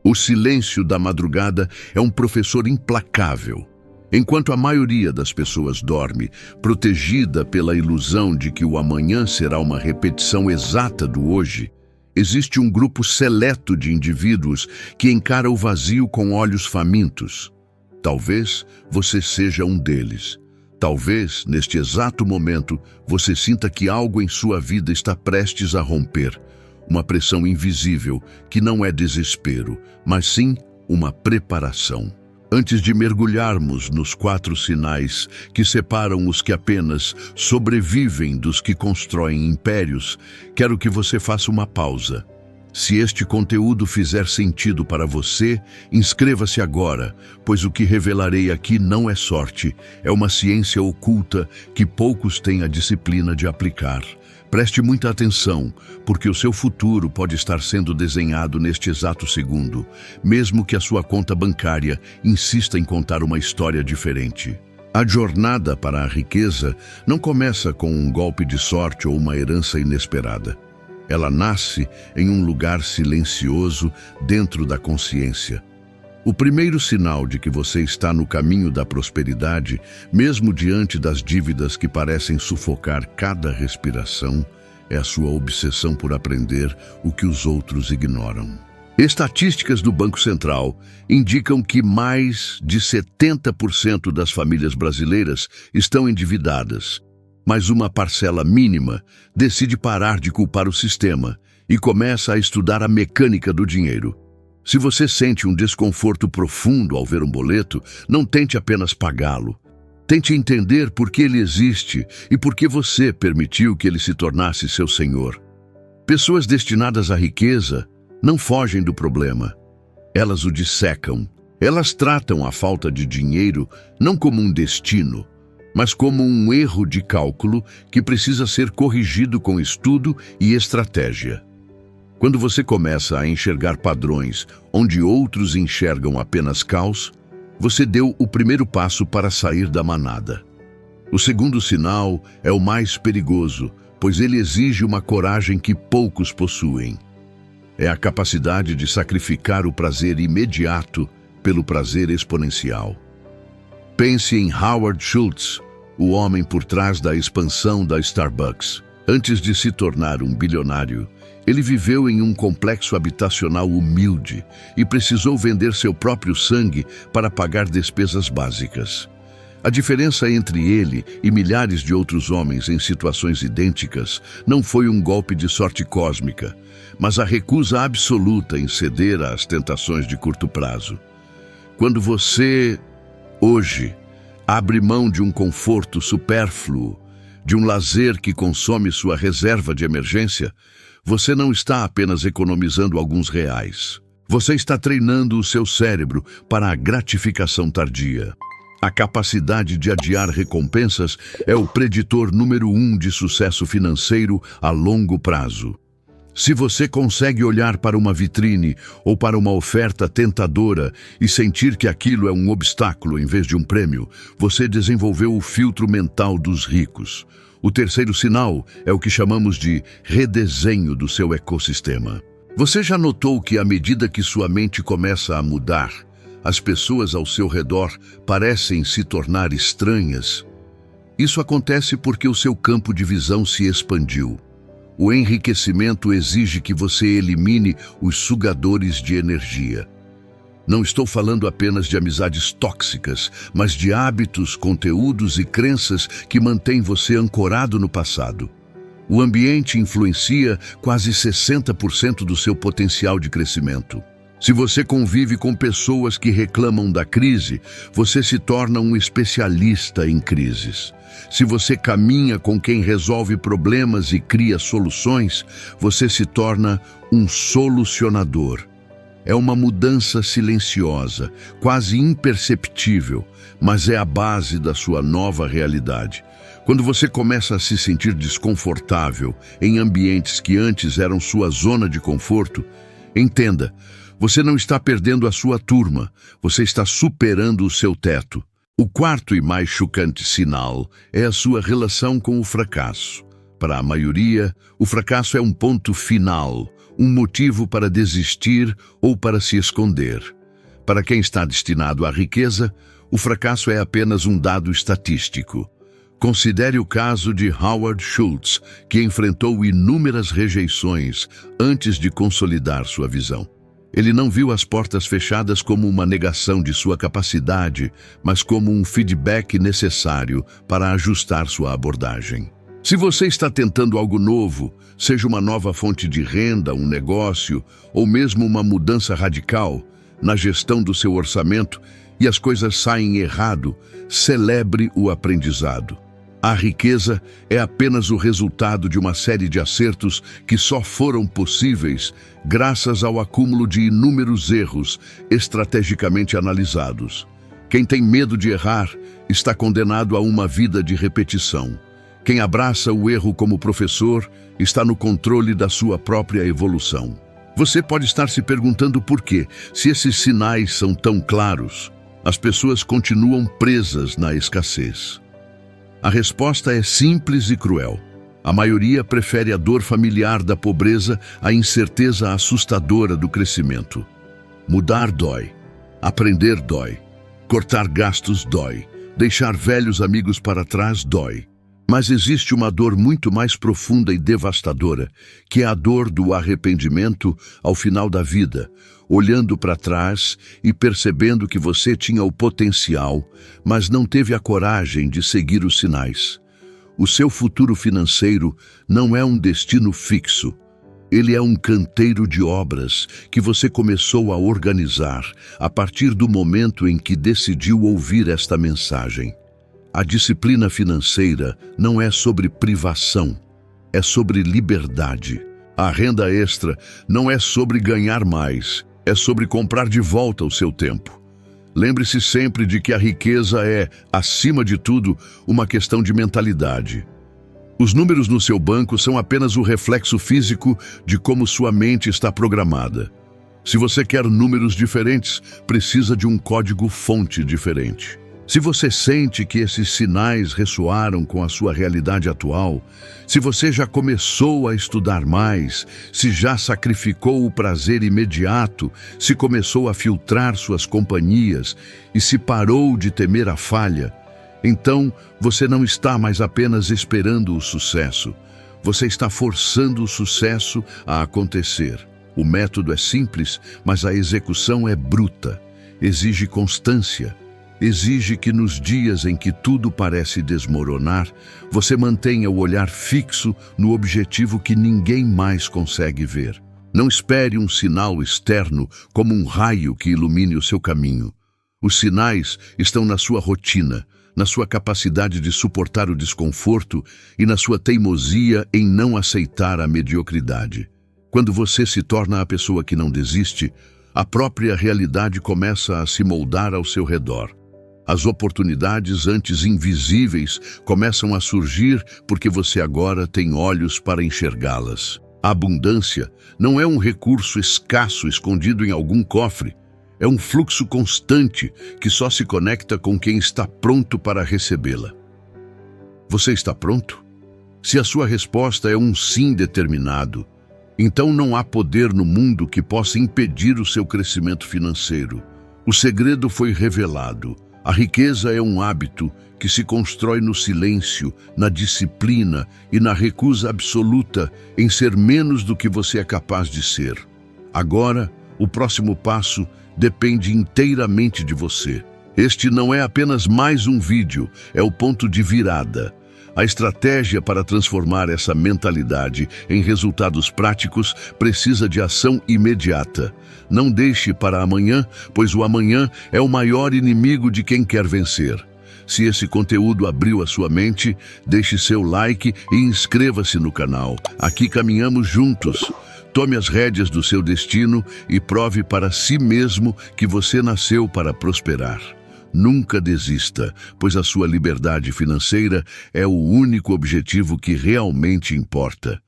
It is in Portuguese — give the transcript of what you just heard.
O silêncio da madrugada é um professor implacável. Enquanto a maioria das pessoas dorme, protegida pela ilusão de que o amanhã será uma repetição exata do hoje, existe um grupo seleto de indivíduos que encara o vazio com olhos famintos. Talvez você seja um deles. Talvez, neste exato momento, você sinta que algo em sua vida está prestes a romper. Uma pressão invisível que não é desespero, mas sim uma preparação. Antes de mergulharmos nos 4 sinais que separam os que apenas sobrevivem dos que constroem impérios, quero que você faça uma pausa. Se este conteúdo fizer sentido para você, inscreva-se agora, pois o que revelarei aqui não é sorte, é uma ciência oculta que poucos têm a disciplina de aplicar. Preste muita atenção, porque o seu futuro pode estar sendo desenhado neste exato segundo, mesmo que a sua conta bancária insista em contar uma história diferente. A jornada para a riqueza não começa com um golpe de sorte ou uma herança inesperada. Ela nasce em um lugar silencioso dentro da consciência. O primeiro sinal de que você está no caminho da prosperidade, mesmo diante das dívidas que parecem sufocar cada respiração, é a sua obsessão por aprender o que os outros ignoram. Estatísticas do Banco Central indicam que mais de 70% das famílias brasileiras estão endividadas, mas uma parcela mínima decide parar de culpar o sistema e começa a estudar a mecânica do dinheiro. Se você sente um desconforto profundo ao ver um boleto, não tente apenas pagá-lo. Tente entender por que ele existe e por que você permitiu que ele se tornasse seu senhor. Pessoas destinadas à riqueza não fogem do problema. Elas o dissecam. Elas tratam a falta de dinheiro não como um destino, mas como um erro de cálculo que precisa ser corrigido com estudo e estratégia. Quando você começa a enxergar padrões onde outros enxergam apenas caos, você deu o primeiro passo para sair da manada. O segundo sinal é o mais perigoso, pois ele exige uma coragem que poucos possuem. É a capacidade de sacrificar o prazer imediato pelo prazer exponencial. Pense em Howard Schultz, o homem por trás da expansão da Starbucks. Antes de se tornar um bilionário, ele viveu em um complexo habitacional humilde e precisou vender seu próprio sangue para pagar despesas básicas. A diferença entre ele e milhares de outros homens em situações idênticas não foi um golpe de sorte cósmica, mas a recusa absoluta em ceder às tentações de curto prazo. Quando você, hoje, abre mão de um conforto supérfluo, de um lazer que consome sua reserva de emergência, você não está apenas economizando alguns reais. Você está treinando o seu cérebro para a gratificação tardia. A capacidade de adiar recompensas é o preditor número 1 de sucesso financeiro a longo prazo. Se você consegue olhar para uma vitrine ou para uma oferta tentadora e sentir que aquilo é um obstáculo em vez de um prêmio, você desenvolveu o filtro mental dos ricos. O terceiro sinal é o que chamamos de redesenho do seu ecossistema. Você já notou que à medida que sua mente começa a mudar, as pessoas ao seu redor parecem se tornar estranhas? Isso acontece porque o seu campo de visão se expandiu. O enriquecimento exige que você elimine os sugadores de energia. Não estou falando apenas de amizades tóxicas, mas de hábitos, conteúdos e crenças que mantêm você ancorado no passado. O ambiente influencia quase 60% do seu potencial de crescimento. Se você convive com pessoas que reclamam da crise, você se torna um especialista em crises. Se você caminha com quem resolve problemas e cria soluções, você se torna um solucionador. É uma mudança silenciosa, quase imperceptível, mas é a base da sua nova realidade. Quando você começa a se sentir desconfortável em ambientes que antes eram sua zona de conforto, entenda, você não está perdendo a sua turma, você está superando o seu teto. O quarto e mais chocante sinal é a sua relação com o fracasso. Para a maioria, o fracasso é um ponto final, um motivo para desistir ou para se esconder. Para quem está destinado à riqueza, o fracasso é apenas um dado estatístico. Considere o caso de Howard Schultz, que enfrentou inúmeras rejeições antes de consolidar sua visão. Ele não viu as portas fechadas como uma negação de sua capacidade, mas como um feedback necessário para ajustar sua abordagem. Se você está tentando algo novo, seja uma nova fonte de renda, um negócio, ou mesmo uma mudança radical na gestão do seu orçamento, e as coisas saem errado, celebre o aprendizado. A riqueza é apenas o resultado de uma série de acertos que só foram possíveis graças ao acúmulo de inúmeros erros estrategicamente analisados. Quem tem medo de errar está condenado a uma vida de repetição. Quem abraça o erro como professor está no controle da sua própria evolução. Você pode estar se perguntando por quê, se esses sinais são tão claros. As pessoas continuam presas na escassez. A resposta é simples e cruel. A maioria prefere a dor familiar da pobreza à incerteza assustadora do crescimento. Mudar dói. Aprender dói. Cortar gastos dói. Deixar velhos amigos para trás dói. Mas existe uma dor muito mais profunda e devastadora, que é a dor do arrependimento ao final da vida, olhando para trás e percebendo que você tinha o potencial, mas não teve a coragem de seguir os sinais. O seu futuro financeiro não é um destino fixo. Ele é um canteiro de obras que você começou a organizar a partir do momento em que decidiu ouvir esta mensagem. A disciplina financeira não é sobre privação, é sobre liberdade. A renda extra não é sobre ganhar mais, é sobre comprar de volta o seu tempo. Lembre-se sempre de que a riqueza é, acima de tudo, uma questão de mentalidade. Os números no seu banco são apenas o reflexo físico de como sua mente está programada. Se você quer números diferentes, precisa de um código-fonte diferente. Se você sente que esses sinais ressoaram com a sua realidade atual, se você já começou a estudar mais, se já sacrificou o prazer imediato, se começou a filtrar suas companhias e se parou de temer a falha, então você não está mais apenas esperando o sucesso, você está forçando o sucesso a acontecer. O método é simples, mas a execução é bruta, exige constância. Exige que nos dias em que tudo parece desmoronar, você mantenha o olhar fixo no objetivo que ninguém mais consegue ver. Não espere um sinal externo como um raio que ilumine o seu caminho. Os sinais estão na sua rotina, na sua capacidade de suportar o desconforto e na sua teimosia em não aceitar a mediocridade. Quando você se torna a pessoa que não desiste, a própria realidade começa a se moldar ao seu redor. As oportunidades antes invisíveis começam a surgir porque você agora tem olhos para enxergá-las. A abundância não é um recurso escasso escondido em algum cofre. É um fluxo constante que só se conecta com quem está pronto para recebê-la. Você está pronto? Se a sua resposta é um sim determinado, então não há poder no mundo que possa impedir o seu crescimento financeiro. O segredo foi revelado. A riqueza é um hábito que se constrói no silêncio, na disciplina e na recusa absoluta em ser menos do que você é capaz de ser. Agora, o próximo passo depende inteiramente de você. Este não é apenas mais um vídeo, é o ponto de virada. A estratégia para transformar essa mentalidade em resultados práticos precisa de ação imediata. Não deixe para amanhã, pois o amanhã é o maior inimigo de quem quer vencer. Se esse conteúdo abriu a sua mente, deixe seu like e inscreva-se no canal. Aqui caminhamos juntos. Tome as rédeas do seu destino e prove para si mesmo que você nasceu para prosperar. Nunca desista, pois a sua liberdade financeira é o único objetivo que realmente importa.